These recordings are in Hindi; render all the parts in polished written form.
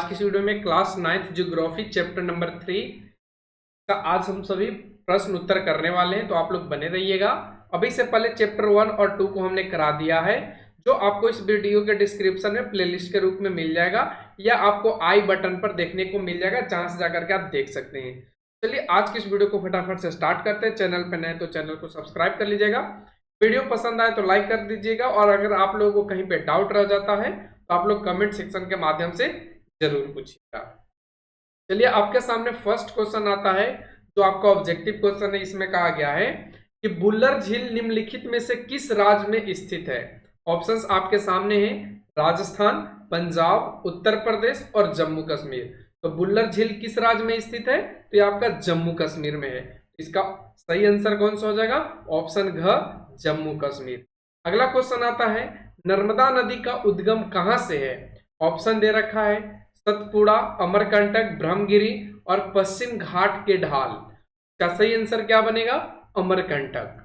की इस वीडियो में class 9th geography chapter number 3 का आज हम सभी प्रश्न उत्तर करने वाले हैं, तो आप लोग बने रहिएगा। अभी से पहले चैप्टर 1 और 2 को हमने करा दिया है, जो आपको इस वीडियो के डिस्क्रिप्शन में प्लेलिस्ट के रूप में मिल जाएगा या आपको आई बटन पर देखने को मिल जाएगा, जहां से जाकर के आप देख सकते हैं। चलिए आज की इस वीडियो को फटाफट से स्टार्ट करते हैं। चैनल पर नए तो चैनल को सब्सक्राइब कर लीजिएगा, वीडियो पसंद आए तो लाइक कर दीजिएगा, और अगर आप लोगों को कहीं पे डाउट रह जाता है तो आप लोग कमेंट सेक्शन के माध्यम से जरूर पूछिएगा। चलिए आपके सामने फर्स्ट क्वेश्चन आता है, जो आपका ऑब्जेक्टिव क्वेश्चन है। इसमें कहा गया है कि बुल्लर झील निम्नलिखित में से किस राज्य में स्थित है। ऑप्शंस आपके सामने हैं, राजस्थान, पंजाब, उत्तर प्रदेश और जम्मू कश्मीर। तो बुल्लर झील किस राज्य में स्थित है? तो ये आपका जम्मू कश्मीर में है। इसका सही आंसर कौन सा हो जाएगा? ऑप्शन घ, जम्मू कश्मीर। अगला क्वेश्चन आता है, नर्मदा नदी का उद्गम कहां से है? ऑप्शन दे रखा है, सतपुड़ा, अमरकंटक, ब्रह्मगिरी और पश्चिम घाट के ढाल। का सही आंसर क्या बनेगा? अमरकंटक।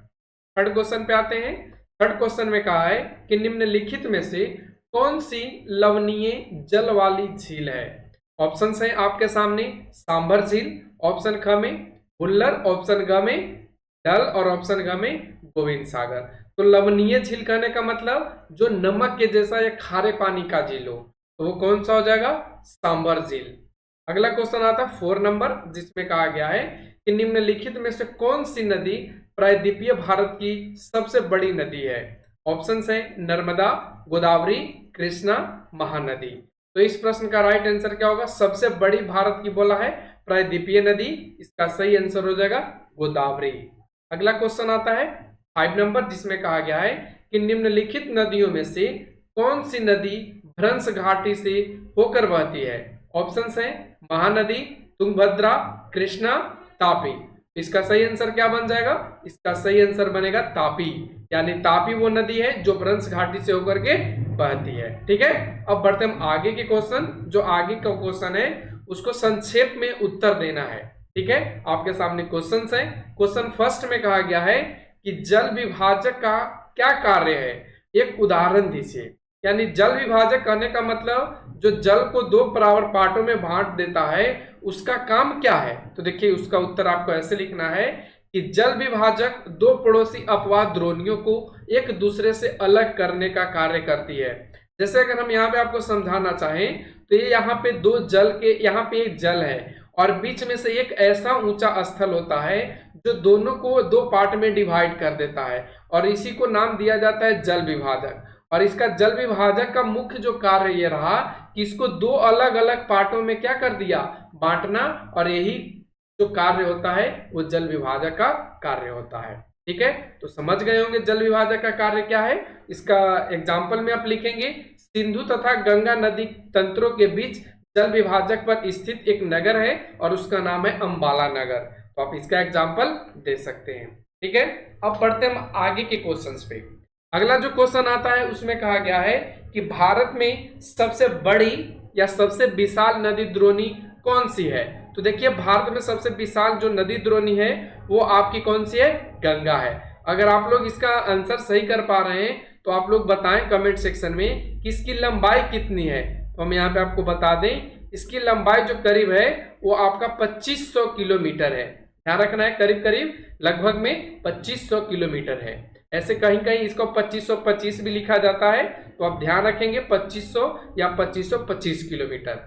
थर्ड क्वेश्चन पे आते हैं। थर्ड क्वेश्चन में कहा है कि निम्नलिखित में से कौन सी लवणीय जल वाली झील है? ऑप्शन है आपके सामने, सांभर झील, ऑप्शन ख में बुल्लर, ऑप्शन ग में डल और ऑप्शन घ में गोविंद सागर। तो लवणीय झील कहने का मतलब जो नमक के जैसा या खारे पानी का झील हो, तो वो कौन सा हो जाएगा? सांभर झील। अगला क्वेश्चन आता है 4 नंबर, जिसमें कहा गया है कि निम्नलिखित में से कौन सी नदी प्रायद्वीपीय भारत की सबसे बड़ी नदी है? ऑप्शन है नर्मदा, गोदावरी, कृष्णा, महानदी। तो इस प्रश्न का राइट आंसर क्या होगा? सबसे बड़ी भारत की बोला है प्रायद्वीपीय नदी, इसका सही आंसर हो जाएगा गोदावरी। अगला क्वेश्चन आता है 5 नंबर, जिसमें कहा गया है कि निम्नलिखित नदियों में से कौन सी नदी भ्रंश घाटी से होकर बहती है? ऑप्शंस हैं महानदी, तुंगभद्रा, कृष्णा, तापी। इसका सही आंसर क्या बन जाएगा? इसका सही आंसर बनेगा तापी, यानी तापी वो नदी है जो भ्रंश घाटी से होकर के बहती है। ठीक है, अब बढ़ते हम आगे के क्वेश्चन। जो आगे का क्वेश्चन है उसको संक्षेप में उत्तर देना है। ठीक है, आपके सामने क्वेश्चन है। क्वेश्चन फर्स्ट में कहा गया है कि जल विभाजक का क्या कार्य है? एक उदाहरण दीजिए। यानी जल विभाजक करने का मतलब जो जल को 2 बराबर पार्टों में बांट देता है, उसका काम क्या है? तो देखिए उसका उत्तर आपको ऐसे लिखना है कि जल विभाजक 2 पड़ोसी अपवाद द्रोणियों को एक दूसरे से अलग करने का कार्य करती है। जैसे अगर हम यहाँ पे आपको समझाना चाहें तो ये यहाँ पे 2 जल के, यहाँ पे एक जल है और बीच में से एक ऐसा ऊंचा स्थल होता है जो दोनों को 2 पार्ट में डिवाइड कर देता है, और इसी को नाम दिया जाता है जल विभाजक। और इसका जल विभाजक का मुख्य जो कार्य ये रहा कि इसको 2 अलग अलग पार्टों में क्या कर दिया? बांटना, और यही जो कार्य होता है वो जल विभाजक का कार्य होता है। ठीक है, तो समझ गए होंगे जल विभाजक का कार्य क्या है। इसका एग्जाम्पल में आप लिखेंगे, सिंधु तथा गंगा नदी तंत्रों के बीच जल विभाजक पर स्थित एक नगर है और उसका नाम है अंबाला नगर। तो आप इसका एग्जाम्पल दे सकते हैं। ठीक है, अब बढ़ते हम आगे के क्वेश्चंस पे। अगला जो क्वेश्चन आता है उसमें कहा गया है कि भारत में सबसे बड़ी या सबसे विशाल नदी द्रोणी कौन सी है? तो देखिए भारत में सबसे विशाल जो नदी द्रोणी है वो आपकी कौन सी है? गंगा है। अगर आप लोग इसका आंसर सही कर पा रहे हैं तो आप लोग बताएं कमेंट सेक्शन में कि इसकी लंबाई कितनी है। तो हम यहाँ पे आपको बता दें, इसकी लंबाई जो करीब है वो आपका 2500 किलोमीटर है। ध्यान रखना है, करीब करीब लगभग में 2500 किलोमीटर है। ऐसे कहीं कहीं इसको 2525 भी लिखा जाता है, तो आप ध्यान रखेंगे 2500 या 2525 किलोमीटर।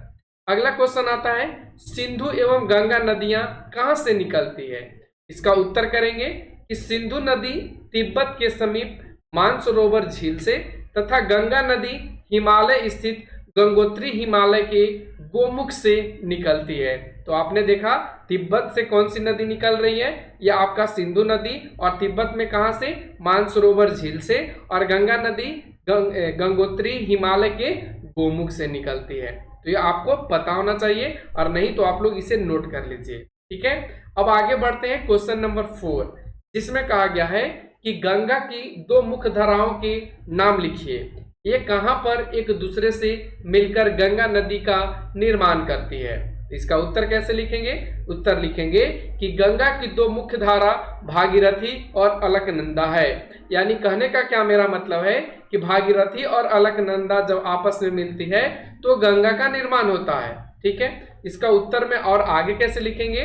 अगला क्वेश्चन आता है, सिंधु एवं गंगा नदियां कहां से निकलती है? इसका उत्तर करेंगे कि सिंधु नदी तिब्बत के समीप मानसरोवर झील से तथा गंगा नदी हिमालय स्थित गंगोत्री हिमालय के गोमुख से निकलती है। तो आपने देखा तिब्बत से कौन सी नदी निकल रही है? यह आपका सिंधु नदी, और तिब्बत में कहां से? मानसरोवर झील से, और गंगा नदी गंगोत्री हिमालय के गोमुख से निकलती है। तो ये आपको पता होना चाहिए, और नहीं तो आप लोग इसे नोट कर लीजिए। ठीक है, अब आगे बढ़ते हैं क्वेश्चन नंबर 4, जिसमें कहा गया है कि गंगा की 2 मुख्य धाराओं के नाम लिखिए। ये कहां पर एक दूसरे से मिलकर गंगा नदी का निर्माण करती है? इसका उत्तर कैसे लिखेंगे? उत्तर लिखेंगे कि गंगा की दो मुख्य धारा भागीरथी और अलकनंदा है। यानी कहने का क्या मेरा मतलब है कि भागीरथी और अलकनंदा जब आपस में मिलती है तो गंगा का निर्माण होता है। ठीक है, इसका उत्तर में और आगे कैसे लिखेंगे?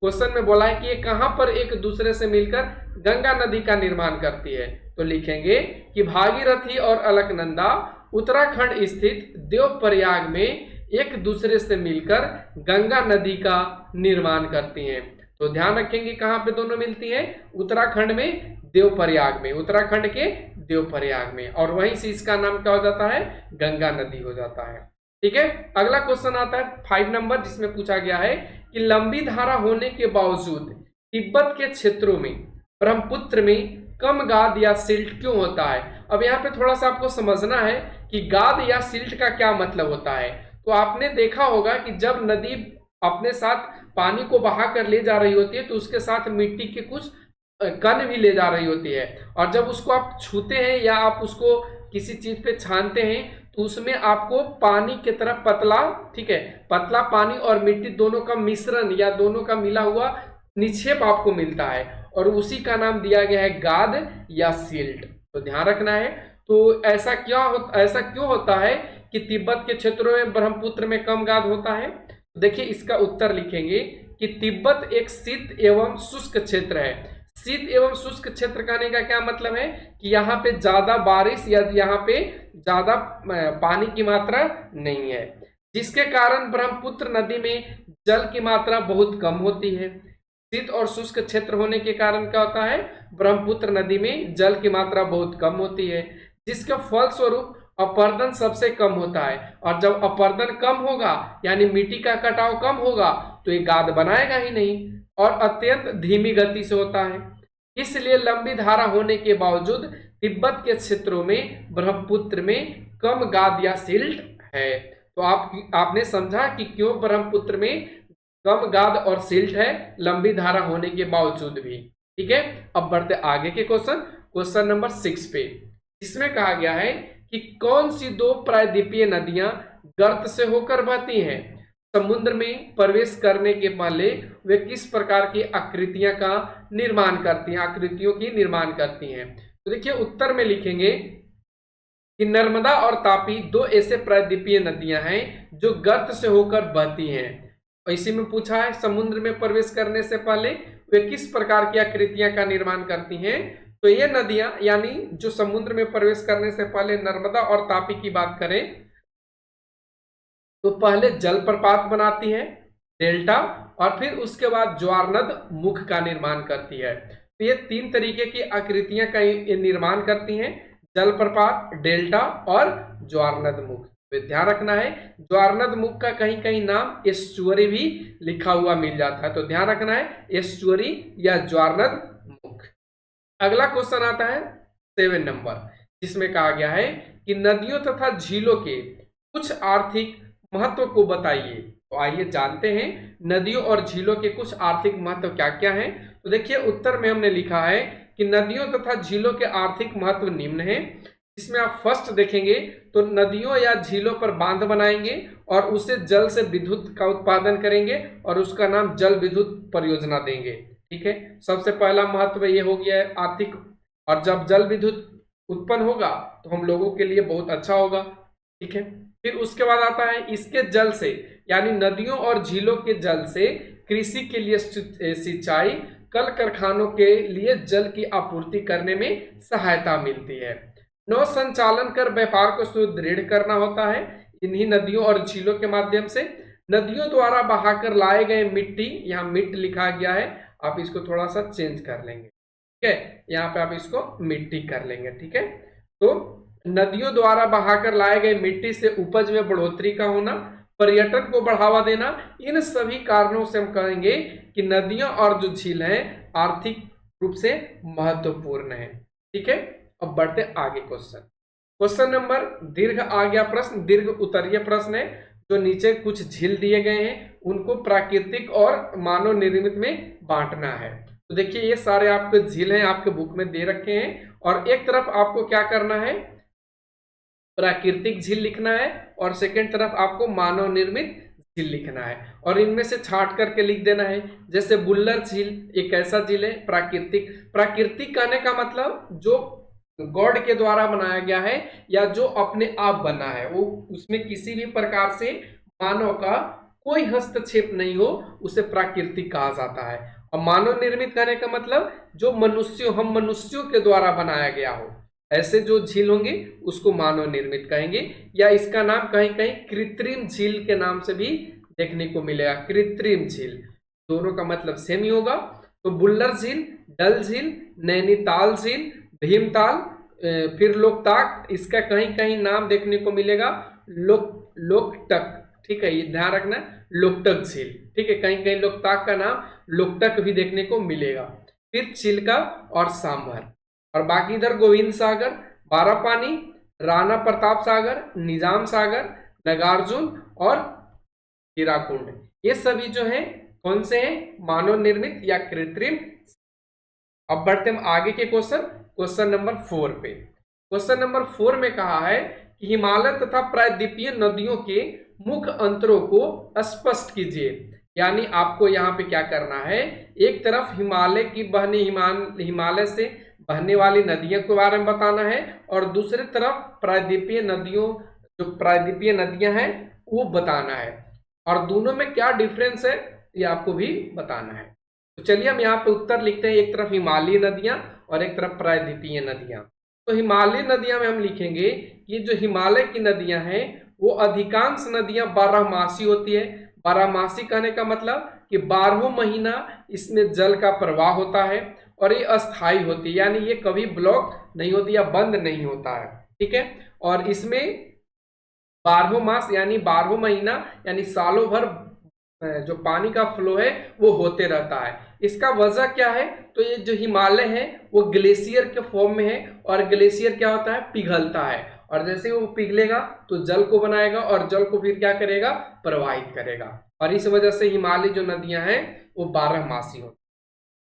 क्वेश्चन में बोला है कि ये कहां पर एक दूसरे से मिलकर गंगा नदी का निर्माण करती है, तो लिखेंगे कि भागीरथी और अलकनंदा उत्तराखंड स्थित देवप्रयाग में एक दूसरे से मिलकर गंगा नदी का निर्माण करती हैं। तो ध्यान रखेंगे कहां पे दोनों मिलती हैं? उत्तराखंड में देवप्रयाग में, उत्तराखंड के देवप्रयाग में, और वहीं से इसका नाम क्या हो जाता है? गंगा नदी हो जाता है। ठीक है, अगला क्वेश्चन आता है 5 नंबर, जिसमें पूछा गया है कि लंबी धारा होने के बावजूद तिब्बत के क्षेत्रों में ब्रह्मपुत्र में कम गाद या सिल्ट क्यों होता है? अब यहाँ पे थोड़ा सा आपको समझना है कि गाद या सिल्ट का क्या मतलब होता है। तो आपने देखा होगा कि जब नदी अपने साथ पानी को बहा कर ले जा रही होती है तो उसके साथ मिट्टी के कुछ कण भी ले जा रही होती है, और जब उसको आप छूते हैं या आप उसको किसी चीज पे छानते हैं तो उसमें आपको पानी की तरह पतला, ठीक है, पतला पानी और मिट्टी दोनों का मिश्रण या दोनों का मिला हुआ निक्षेप आपको मिलता है, और उसी का नाम दिया गया है गाद या सिल्ट। तो ध्यान रखना है। तो ऐसा क्यों होता है कि तिब्बत के क्षेत्रों में ब्रह्मपुत्र में कम गाद होता है? तो देखिए इसका उत्तर लिखेंगे कि तिब्बत एक शीत एवं शुष्क क्षेत्र है। शीत एवं शुष्क क्षेत्र कहने का क्या मतलब है कि यहाँ पे ज्यादा बारिश या यहाँ पे ज्यादा पानी की मात्रा नहीं है, जिसके कारण ब्रह्मपुत्र नदी में जल की मात्रा बहुत कम होती है। शीत और शुष्क क्षेत्र होने के कारण क्या होता है? ब्रह्मपुत्र नदी में जल की मात्रा बहुत कम होती है, जिसके फलस्वरूप अपरदन सबसे कम होता है, और जब अपरदन कम होगा यानी मिट्टी का कटाव कम होगा तो ये गाद बनाएगा ही नहीं, और अत्यंत धीमी गति से होता है। इसलिए लंबी धारा होने के बावजूद तिब्बत के क्षेत्रों में ब्रह्मपुत्र में कम गाद या सिल्ट है। तो आपने समझा कि क्यों ब्रह्मपुत्र में कम गाद और सिल्ट है लंबी धारा होने के बावजूद भी। ठीक है, अब बढ़ते आगे के क्वेश्चन नंबर 6 पे, जिसमें कहा गया है कि कौन सी दो प्रायद्वीपीय नदियां गर्त से होकर बहती हैं? समुद्र में प्रवेश करने के पहले वे किस प्रकार की आकृतियों का निर्माण करती हैं, आकृतियों की निर्माण करती हैं? तो देखिए उत्तर में लिखेंगे कि नर्मदा और तापी दो ऐसे प्रायद्वीपीय नदियां हैं जो गर्त से होकर बहती हैं। और इसी में पूछा है समुद्र में प्रवेश करने से पहले वे किस प्रकार की आकृतियां का निर्माण करती हैं? तो ये नदियां यानी जो समुद्र में प्रवेश करने से पहले नर्मदा और तापी की बात करें तो पहले जलप्रपात बनाती है, डेल्टा, और फिर उसके बाद ज्वारनद मुख का निर्माण करती है। तो ये 3 तरीके की आकृतियां का निर्माण करती हैं, जलप्रपात, डेल्टा और ज्वारनद मुख। तो ध्यान रखना है, ज्वारनद मुख का कहीं कहीं नाम एस्चुअरी भी लिखा हुआ मिल जाता है, तो ध्यान रखना है एस्चुअरी या ज्वारनद मुख। अगला क्वेश्चन आता है 7 नंबर, जिसमें कहा गया है कि नदियों तथा झीलों के कुछ आर्थिक महत्व को बताइए। तो आइए जानते हैं नदियों और झीलों के कुछ आर्थिक महत्व क्या क्या हैं। तो देखिए उत्तर में हमने लिखा है कि नदियों तथा झीलों के आर्थिक महत्व निम्न है। इसमें आप फर्स्ट देखेंगे तो नदियों या झीलों पर बांध बनाएंगे और उसे जल से विद्युत का उत्पादन करेंगे और उसका नाम जल विद्युत परियोजना देंगे। ठीक है, सबसे पहला महत्व ये हो गया है आर्थिक, और जब जल विद्युत उत्पन्न होगा तो हम लोगों के लिए बहुत अच्छा होगा। ठीक है, फिर उसके बाद आता है इसके जल से यानी नदियों और झीलों के जल से कृषि के लिए सिंचाई, कल कारखानों के लिए जल की आपूर्ति करने में सहायता मिलती है। नौ संचालन कर व्यापार को सुदृढ़ करना होता है इन्हीं नदियों और झीलों के माध्यम से। नदियों द्वारा बहाकर लाए गए मिट्टी, यहाँ मिट्टी लिखा गया है, आप इसको थोड़ा सा चेंज कर लेंगे। ठीक है, यहाँ पे आप इसको मिट्टी कर लेंगे। ठीक है, तो नदियों द्वारा बहाकर लाए गए मिट्टी से उपज में बढ़ोतरी का होना, पर्यटन को बढ़ावा देना, इन सभी कारणों से हम कहेंगे कि नदियां और जो झील हैं आर्थिक रूप से महत्वपूर्ण है। ठीक है, अब बढ़ते आगे क्वेश्चन नंबर दीर्घ आ गया प्रश्न, दीर्घ उत्तरीय प्रश्न है, जो नीचे कुछ झील दिए गए हैं उनको प्राकृतिक और मानव निर्मित में बांटना है। तो देखिए ये सारे आपके झील हैं, आपके बुक में दे रखे हैं, और एक तरफ आपको क्या करना है, प्राकृतिक झील लिखना है, और सेकंड तरफ आपको मानव निर्मित झील लिखना है और इनमें से छांट करके लिख देना है। जैसे बुल्लर झील एक ऐसा झील है प्राकृतिक। प्राकृतिक कहने का मतलब जो गॉड के द्वारा बनाया गया है या जो अपने आप बना है, वो उसमें किसी भी प्रकार से मानव का कोई हस्तक्षेप नहीं हो, उसे प्राकृतिक कहा जाता है। और मानव निर्मित कहने का मतलब जो हम मनुष्यों के द्वारा बनाया गया हो, ऐसे जो झील होंगे उसको मानव निर्मित कहेंगे, या इसका नाम कहीं कहीं कृत्रिम झील के नाम से भी देखने को मिलेगा। कृत्रिम झील, दोनों का मतलब सेम ही होगा। तो बुल्लर झील, डल झील, नैनीताल झील, भीमताल, फिर लोकटाक, इसका कहीं कहीं नाम देखने को मिलेगा लोकटक, ठीक है, ये ध्यान रखना, लोकटक झील, ठीक है, कहीं कहीं लोकटाक का नाम लोकटक भी देखने को मिलेगा। फिर चिल्का और सांभर, और बाकी इधर गोविंद सागर, बारापानी, राणा प्रताप सागर, निजाम सागर, नागार्जुन और हीराकुंड, ये सभी जो है कौन से हैं, मानव निर्मित या कृत्रिम। अब बढ़ते हम आगे के क्वेश्चन नंबर 4 पे। क्वेश्चन नंबर 4 में कहा है कि हिमालय तथा प्रायद्वीपीय नदियों के मुख्य अंतरों को स्पष्ट कीजिए। यानी आपको यहाँ पे क्या करना है, एक तरफ हिमालय से बहने वाली नदियों के बारे में बताना है और दूसरी तरफ प्रायद्वीपीय नदियां हैं वो बताना है, और दोनों में क्या डिफरेंस है ये आपको भी बताना है। तो चलिए हम यहाँ पे उत्तर लिखते हैं, एक तरफ हिमालयी नदियां और एक तरफ प्रायद्वीपीय नदियां। तो हिमालयी नदियां में हम लिखेंगे कि जो हिमालय की नदियां हैं वो अधिकांश नदियां बारहमासी होती है। बारहमासी कहने का मतलब कि 12 महीना इसमें जल का प्रवाह होता है और ये अस्थायी होती है, यानी ये कभी ब्लॉक नहीं होती या बंद नहीं होता है, ठीक है। और इसमें 12 मास यानी 12 महीना यानी सालों भर जो पानी का फ्लो है वो होते रहता है। इसका वजह क्या है, तो ये जो हिमालय है वो ग्लेशियर के फॉर्म में है, और ग्लेशियर क्या होता है, पिघलता है, और जैसे वो पिघलेगा तो जल को बनाएगा और जल को फिर क्या करेगा, प्रवाहित करेगा, और इस वजह से हिमालय जो नदियां हैं वो 12मासी होती।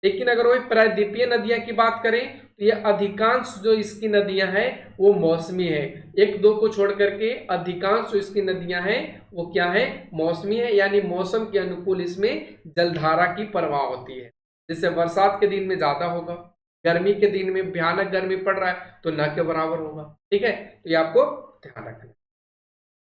लेकिन अगर वही प्रायद्वीपीय नदियां की बात करें तो ये अधिकांश जो इसकी नदियां हैं वो मौसमी है। एक दो को छोड़ करके अधिकांश जो इसकी नदियां हैं वो क्या है, मौसमी है, यानी मौसम के अनुकूल इसमें जलधारा की प्रवाह होती है। जैसे बरसात के दिन में ज्यादा होगा, गर्मी के दिन में भयानक गर्मी पड़ रहा है तो न के बराबर होगा, ठीक है। तो ये आपको ध्यान रखना।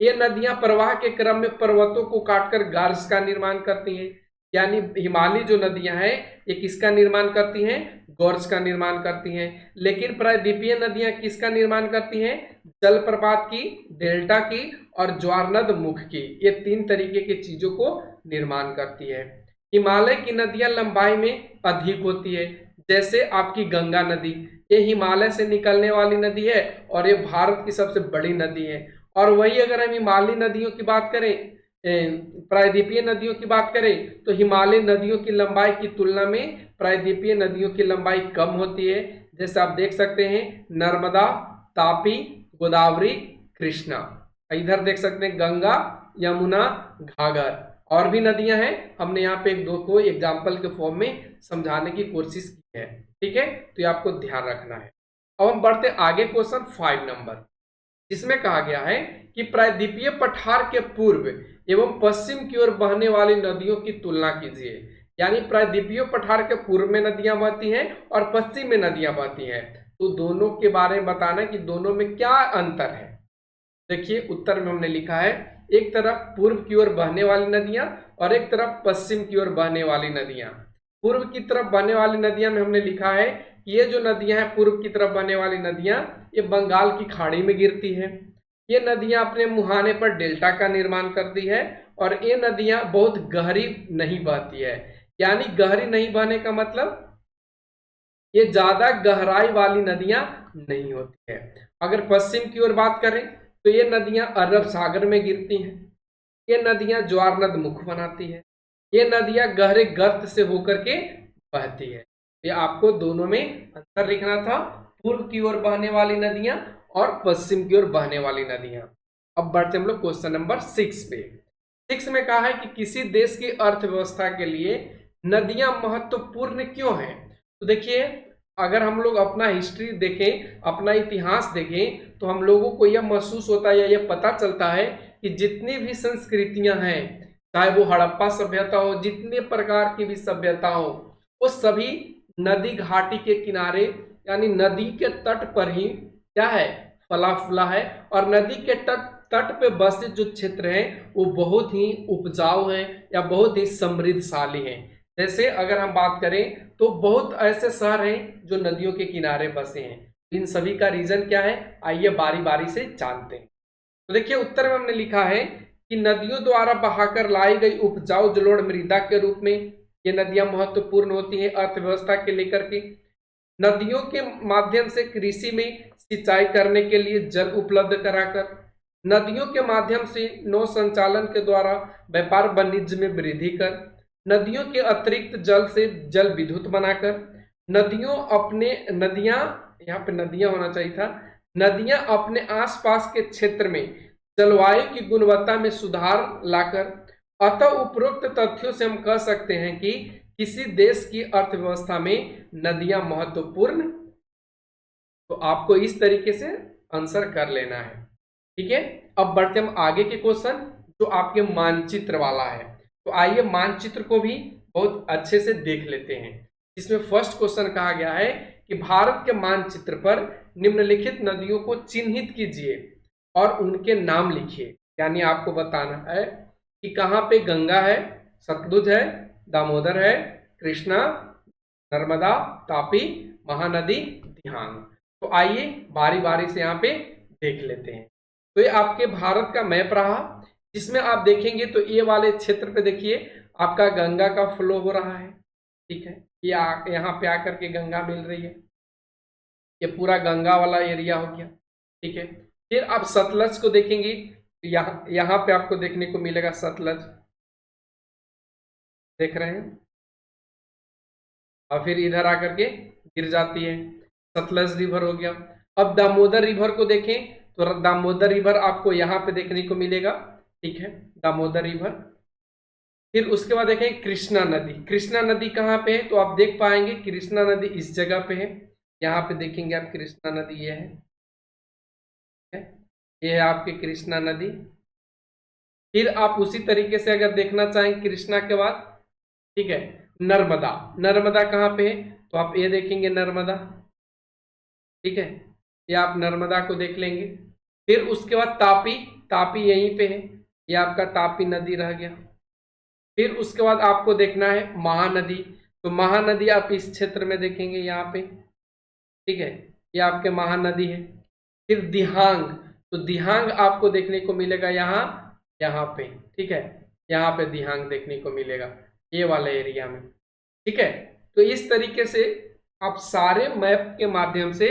ये नदियां प्रवाह के क्रम में पर्वतों को काटकर गार्स का निर्माण करती हैं, यानी हिमालयी जो नदियां हैं ये किसका निर्माण करती हैं, गॉर्ज का निर्माण करती हैं। लेकिन प्रायद्वीपीय नदियां किसका निर्माण करती हैं, जलप्रपात की, डेल्टा की और ज्वारनद मुख की, ये 3 तरीके की चीजों को निर्माण करती है। हिमालय की नदियां लंबाई में अधिक होती है, जैसे आपकी गंगा नदी, ये हिमालय से निकलने वाली नदी है और ये भारत की सबसे बड़ी नदी है। और वही अगर हम हिमालयी नदियों की बात करें, प्रायद्वीपीय नदियों की बात करें, तो हिमालय नदियों की लंबाई की तुलना में प्रायद्वीपीय नदियों की लंबाई कम होती है। जैसे आप देख सकते हैं नर्मदा, तापी, गोदावरी, कृष्णा, इधर देख सकते हैं गंगा, यमुना, घाघर, और भी नदियां हैं, हमने यहाँ पे 1-2 को एग्जाम्पल के फॉर्म में समझाने की कोशिश की है, ठीक है। तो ये आपको ध्यान रखना है। अब हम बढ़ते आगे क्वेश्चन 5 नंबर, जिसमें कहा गया है कि प्रायद्वीपीय पठार के पूर्व एवं पश्चिम की ओर बहने वाली नदियों की तुलना कीजिए। यानी प्रायद्वीपीय पठार के पूर्व में नदियां बहती हैं और पश्चिम में नदियां बहती हैं, तो दोनों के बारे में बताना कि दोनों में क्या अंतर है। देखिए उत्तर में हमने लिखा है, एक तरफ पूर्व की ओर बहने वाली नदियां और एक तरफ पश्चिम की ओर बहने वाली नदियां। पूर्व की तरफ बहने वाली नदियां में हमने लिखा है कि ये जो नदियां हैं पूर्व की तरफ बहने वाली नदियां ये बंगाल की खाड़ी में गिरती है। ये नदियां अपने मुहाने पर डेल्टा का निर्माण करती है और ये नदियां बहुत गहरी नहीं बहती है। यानी गहरी नहीं बहने का मतलब ये ज्यादा गहराई वाली नदियां नहीं होती है। अगर पश्चिम की ओर बात करें तो ये नदियां अरब सागर में गिरती हैं। ये नदियां ज्वारनद मुख बनाती है। ये नदियां गहरे गर्त से होकर के बहती है। ये आपको दोनों में अंतर लिखना था, पूर्व की ओर बहने वाली नदियां और पश्चिम की ओर बहने वाली नदियां। अब बढ़ते हम लोग क्वेश्चन नंबर 6 पे। 6 में कहा है कि किसी देश की अर्थव्यवस्था के लिए नदियां महत्वपूर्ण क्यों हैं। तो देखिए अगर हम लोग अपना हिस्ट्री देखें, अपना इतिहास देखें, तो हम लोगों को यह महसूस होता है या यह पता चलता है कि जितनी भी संस्कृतियां हैं, चाहे वो हड़प्पा सभ्यता हो, जितने प्रकार की भी सभ्यता हो, वो सभी नदी घाटी के किनारे यानी नदी के तट पर ही क्या है, फला फूला है। और नदी के तट तट पे बसे जो क्षेत्र है वो बहुत ही उपजाऊ है या बहुत ही समृद्धशाली है। जैसे अगर हम बात करें तो बहुत ऐसे शहर हैं जो नदियों के किनारे बसे हैं। इन सभी का रीजन क्या है, आइए बारी बारी से जानते हैं। तो देखिए उत्तर में हमने लिखा है कि नदियों द्वारा बहाकर लाई गई उपजाऊ जलोढ़ मृदा के रूप में ये नदियां महत्वपूर्ण होती हैं अर्थव्यवस्था के लेकर के। नदियों के माध्यम से कृषि में सिंचाई करने के लिए जल उपलब्ध कराकर, नदियों के माध्यम से नौ संचालन के द्वारा व्यापार वाणिज्य में वृद्धि कर, नदियों के अतिरिक्त जल से जल विद्युत बनाकर, नदियां यहाँ पे नदियां होना चाहिए था, नदियां अपने आसपास के क्षेत्र में जलवायु की गुणवत्ता में सुधार लाकर। अतः उपरोक्त तथ्यों से हम कह सकते हैं कि किसी देश की अर्थव्यवस्था में नदियां महत्वपूर्ण। तो आपको इस तरीके से आंसर कर लेना है, ठीक है। अब बढ़ते हम आगे के क्वेश्चन जो आपके मानचित्र वाला है। तो आइए मानचित्र को भी बहुत अच्छे से देख लेते हैं। इसमें फर्स्ट क्वेश्चन कहा गया है कि भारत के मानचित्र पर निम्नलिखित नदियों को चिन्हित कीजिए और उनके नाम लिखिए। यानी आपको बताना है कि कहाँ पे गंगा है, सतलुज है, दामोदर है, कृष्णा, नर्मदा, तापी, महानदी, दिहांग। तो आइए बारी बारी से यहाँ पे देख लेते हैं। तो ये आपके भारत का मैप रहा, जिसमें आप देखेंगे तो ये वाले क्षेत्र पे देखिए आपका गंगा का फ्लो हो रहा है, ठीक है। ये यहाँ पे आकर के गंगा मिल रही है, ये पूरा गंगा वाला एरिया हो गया, ठीक है। फिर आप सतलज को देखेंगे, यहाँ पे आपको देखने को मिलेगा सतलज, देख रहे हैं, और फिर इधर आकर के गिर जाती है, सतलज रिवर हो गया। अब दामोदर रिवर को देखें तो दामोदर रिवर आपको यहाँ पे देखने को मिलेगा, ठीक है, दामोदर रिवर। फिर उसके बाद देखें कृष्णा नदी, कृष्णा नदी कहाँ पे है, तो आप देख पाएंगे कृष्णा नदी इस जगह पे है, यहाँ पे देखेंगे आप कृष्णा नदी ये है, ये है आपकी कृष्णा नदी। फिर आप उसी तरीके से अगर देखना चाहें कृष्णा के बाद, ठीक है, नर्मदा, नर्मदा कहाँ पे है, तो आप ये देखेंगे नर्मदा, ठीक है, ये आप नर्मदा को देख लेंगे। फिर उसके बाद तापी, तापी यहीं पे है, ये आपका तापी नदी रह गया। फिर उसके बाद आपको देखना है महानदी, तो महानदी आप इस क्षेत्र में देखेंगे यहाँ पे, ठीक है, ये आपके महानदी है। फिर दिहांग, तो दिहांग आपको देखने को मिलेगा यहाँ पे, ठीक है, यहाँ पे दिहांग देखने को मिलेगा ये वाले एरिया में, ठीक है। तो इस तरीके से आप सारे मैप के माध्यम से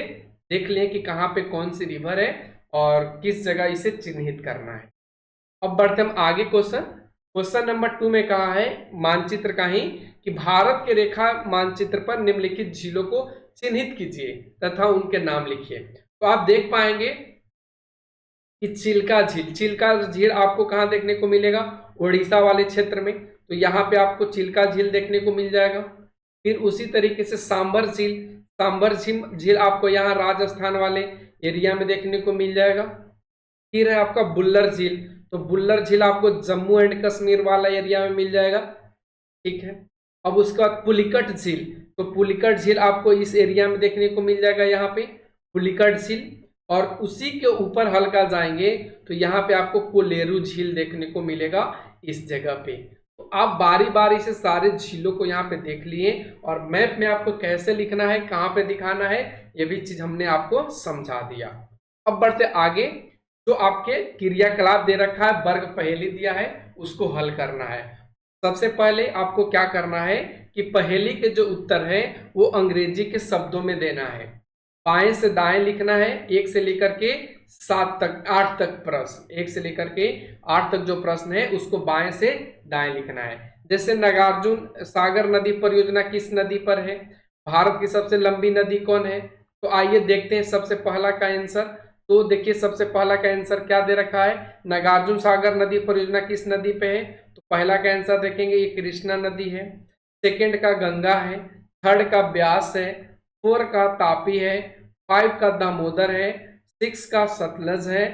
देख लें कि कहाँ पे कौन सी रिवर है और किस जगह इसे चिन्हित करना है। अब बढ़ते हम आगे क्वेश्चन नंबर 2 में कहा है मानचित्र का ही कि भारत के रेखा मानचित्र पर निम्नलिखित झीलों को चिन्हित कीजिए तथा उनके नाम लिखिए। तो आप देख पाएंगे कि चिल्का झील, चिल्का झील आपको कहाँ देखने को मिलेगा, उड़ीसा वाले क्षेत्र में, तो यहाँ पे आपको चिल्का झील देखने को मिल जाएगा। फिर उसी तरीके से सांबर झील, सांबर झील आपको यहाँ राजस्थान वाले एरिया में देखने को मिल जाएगा। फिर है आपका बुल्लर झील, तो बुल्लर झील आपको जम्मू एंड कश्मीर वाला एरिया में मिल जाएगा, ठीक है। अब उसके बाद पुलिकट झील, तो पुलिकट झील आपको इस एरिया में देखने को मिल जाएगा, यहाँ पे पुलिकट झील। और उसी के ऊपर हल्का जाएंगे तो यहाँ पे आपको कोलेरू झील देखने को मिलेगा इस जगह पे। तो आप बारी बारी से सारे झीलों को यहाँ पे देख लिए और मैप में आपको कैसे लिखना है, कहाँ पे दिखाना है, ये भी चीज हमने आपको समझा दिया। अब बढ़ते आगे, जो आपके क्रियाकलाप दे रखा है, वर्ग पहेली दिया है, उसको हल करना है। सबसे पहले आपको क्या करना है कि पहेली के जो उत्तर है वो अंग्रेजी के शब्दों में देना है, बाएं से दाएं लिखना है, 1 से लेकर के 7 तक 8 तक प्रश्न, 1 से लेकर के 8 तक जो प्रश्न है उसको बाएं से दाएं लिखना है। जैसे नागार्जुन सागर नदी परियोजना किस नदी पर है, भारत की सबसे लंबी नदी कौन है, तो आइए देखते हैं सबसे पहला का आंसर। तो देखिए सबसे पहला का आंसर क्या दे रखा है, नागार्जुन सागर नदी परियोजना किस नदी पे है, तो पहला का आंसर देखेंगे ये कृष्णा नदी है, सेकेंड का गंगा है, थर्ड का ब्यास है, 4 का तापी है, 5 का दामोदर है, 6 का सतलज है,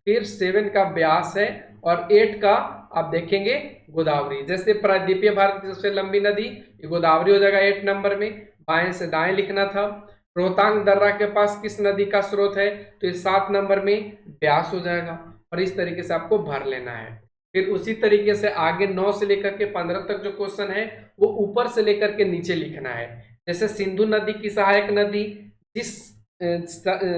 फिर 7 का ब्यास है और 8 का आप देखेंगे गोदावरी। जैसे प्रायद्वीपीय भारत की सबसे लंबी नदी ये गोदावरी हो जाएगा 8 नंबर में, बाएं से दाएं लिखना था। रोहतांग दर्रा के पास किस नदी का स्रोत है, तो ये 7 नंबर में ब्यास हो जाएगा। और इस तरीके से आपको भर लेना है। फिर उसी तरीके से आगे 9 से लेकर के 15 तक जो क्वेश्चन है वो ऊपर से लेकर के नीचे लिखना है। जैसे सिंधु नदी की सहायक नदी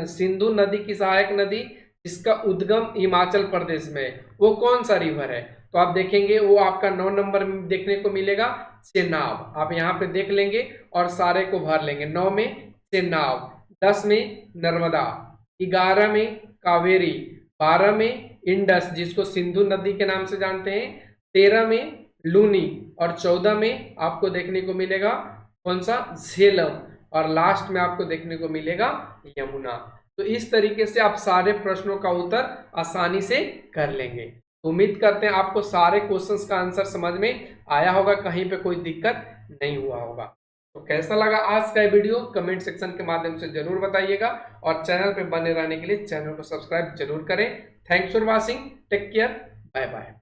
सिंधु नदी की सहायक नदी जिसका उद्गम हिमाचल प्रदेश में है, वो कौन सा रिवर है, तो आप देखेंगे वो आपका 9 नंबर में देखने को मिलेगा चेनाब। आप यहाँ पे देख लेंगे और सारे को भर लेंगे। 9 में चेनाब, 10 में नर्मदा, 11 में कावेरी, 12 में इंडस जिसको सिंधु नदी के नाम से जानते हैं, 13 में लूनी और 14 में आपको देखने को मिलेगा कौन सा, झेलम, और लास्ट में आपको देखने को मिलेगा यमुना। तो इस तरीके से आप सारे प्रश्नों का उत्तर आसानी से कर लेंगे। उम्मीद करते हैं आपको सारे क्वेश्चंस का आंसर समझ में आया होगा, कहीं पे कोई दिक्कत नहीं हुआ होगा। तो कैसा लगा आज का वीडियो कमेंट सेक्शन के माध्यम से जरूर बताइएगा, और चैनल पे बने रहने के लिए चैनल को सब्सक्राइब जरूर करें। Thanks for watching, take care, bye bye.